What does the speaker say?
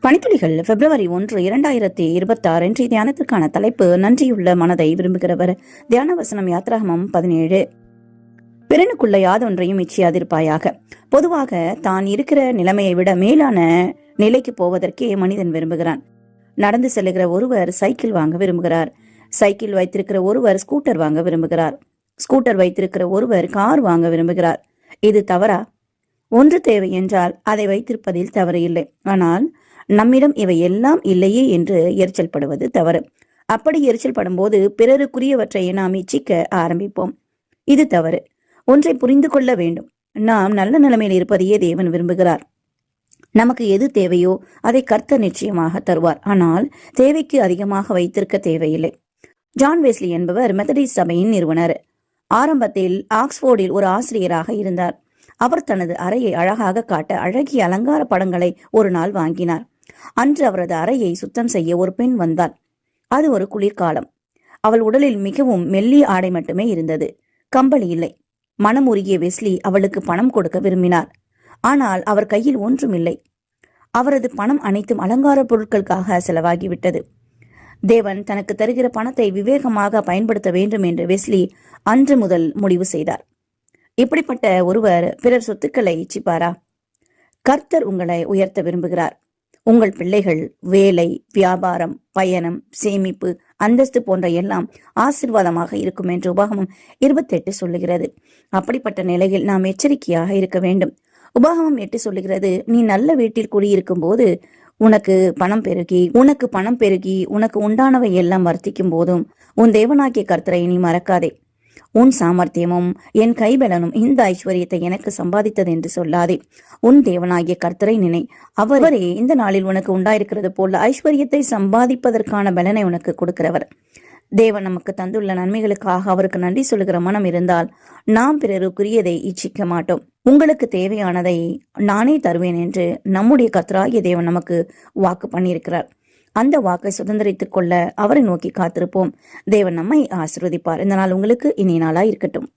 பணித்துளிகள் February 1, 2026 இன்றைய தியானத்திற்கான தலைப்பு நன்றியுள்ள மனதை விரும்புகிறவர். தியான வசனம் யாத்ராகமம் 17. பிறனுக்குள்ள யாதொன்றையும் இச்சியாதிருப்பாயாக. பொதுவாக தான் இருக்கிற நிலைமையை விட மேலான நிலைக்கு போவதற்கே மனிதன் விரும்புகிறான். நடந்து செல்லுகிற ஒருவர் சைக்கிள் வாங்க விரும்புகிறார். சைக்கிள் வைத்திருக்கிற ஒருவர் ஸ்கூட்டர் வாங்க விரும்புகிறார். ஸ்கூட்டர் வைத்திருக்கிற ஒருவர் கார் வாங்க விரும்புகிறார். இது தவறா? ஒன்று தேவை என்றால் அதை வைத்திருப்பதில் தவறு இல்லை. ஆனால் நம்மிடம் இவை எல்லாம் இல்லையே என்று எரிச்சல் படுவது தவறு. அப்படி எரிச்சல் படும்போது பிறருக்குரியவற்றை நாம் இச்சிக்க ஆரம்பிப்போம். இது தவறு. ஒன்றை புரிந்து கொள்ள வேண்டும். நாம் நல்ல நிலைமையில் இருப்பதையே தேவன் விரும்புகிறார். நமக்கு எது தேவையோ அதை கர்த்தர் நிச்சயமாக தருவார். ஆனால் தேவைக்கு அதிகமாக வைத்திருக்க தேவையில்லை. ஜான் வெஸ்லி என்பவர் மெத்தடிஸ்ட் சபையின் நிறுவனர். ஆரம்பத்தில் ஆக்ஸ்போர்டில் ஒரு ஆசிரியராக இருந்தார். அவர் தனது அறையை அழகாக காட்ட அழகிய அலங்கார படங்களை ஒரு நாள் வாங்கினார். அன்று அவரது அறையை சுத்தம் செய்ய ஒரு பெண் வந்தாள். அது ஒரு குளிர்காலம். அவள் உடலில் மிகவும் மெல்லிய ஆடை மட்டுமே இருந்தது. கம்பளி இல்லை. மனம் உருகிய வெஸ்லி அவளுக்கு பணம் கொடுக்க விரும்பினார். ஆனால் அவர் கையில் ஒன்றும் இல்லை. அவரது பணம் அனைத்தும் அலங்கார பொருட்களுக்காக செலவாகிவிட்டது. தேவன் தனக்கு தருகிற பணத்தை விவேகமாக பயன்படுத்த வேண்டும் என்று வெஸ்லி அன்று முதல் முடிவு செய்தார். இப்படிப்பட்ட ஒருவர் பிறர் சொத்துக்களை இச்சிப்பாரா? கர்த்தர் உங்களை உயர்த்த விரும்புகிறார். உங்கள் பிள்ளைகள், வேலை, வியாபாரம், பயணம், சேமிப்பு, அந்தஸ்து போன்ற எல்லாம் ஆசீர்வாதமாக இருக்கும் என்று உபாகமம் 28 சொல்லுகிறது. அப்படிப்பட்ட நிலையில் நாம் எச்சரிக்கையாக இருக்க வேண்டும். உபாகமம் 8 சொல்லுகிறது, நீ நல்ல வீட்டில் குடியிருக்கும் போது உனக்கு பணம் பெருகி உனக்கு உண்டானவை எல்லாம் வர்த்திக்கும் போதும் உன் தேவனாகிய கர்த்தரை நீ மறக்காதே. உன் சாமர்த்தியமும் என் கைபலனும் இந்த ஐஸ்வர்யத்தை எனக்கு சம்பாதித்தது என்று சொல்லாதே. உன் தேவனாகிய கர்த்தரை நினை. அவரே இந்த நாளில் உனக்கு உண்டாயிருக்கிறது போல ஐஸ்வர்யத்தை சம்பாதிப்பதற்கான பலனை உனக்கு கொடுக்கிறவர். தேவன் நமக்கு தந்துள்ள நன்மைகளுக்காக அவருக்கு நன்றி சொல்லுகிற மனம் இருந்தால் நாம் பிறருக்குரியதை இச்சிக்க மாட்டோம். உங்களுக்கு தேவையானதை நானே தருவேன் என்று நம்முடைய கர்த்தராகிய தேவன் நமக்கு வாக்கு பண்ணியிருக்கிறார். அந்த வாக்கை சுதந்திரித்துக் கொள்ள அவரை நோக்கி காத்திருப்போம். தேவன் நம்மை ஆசீர்வதிப்பார். இந்த நாள் உங்களுக்கு இனிய நாளாய் இருக்கட்டும்.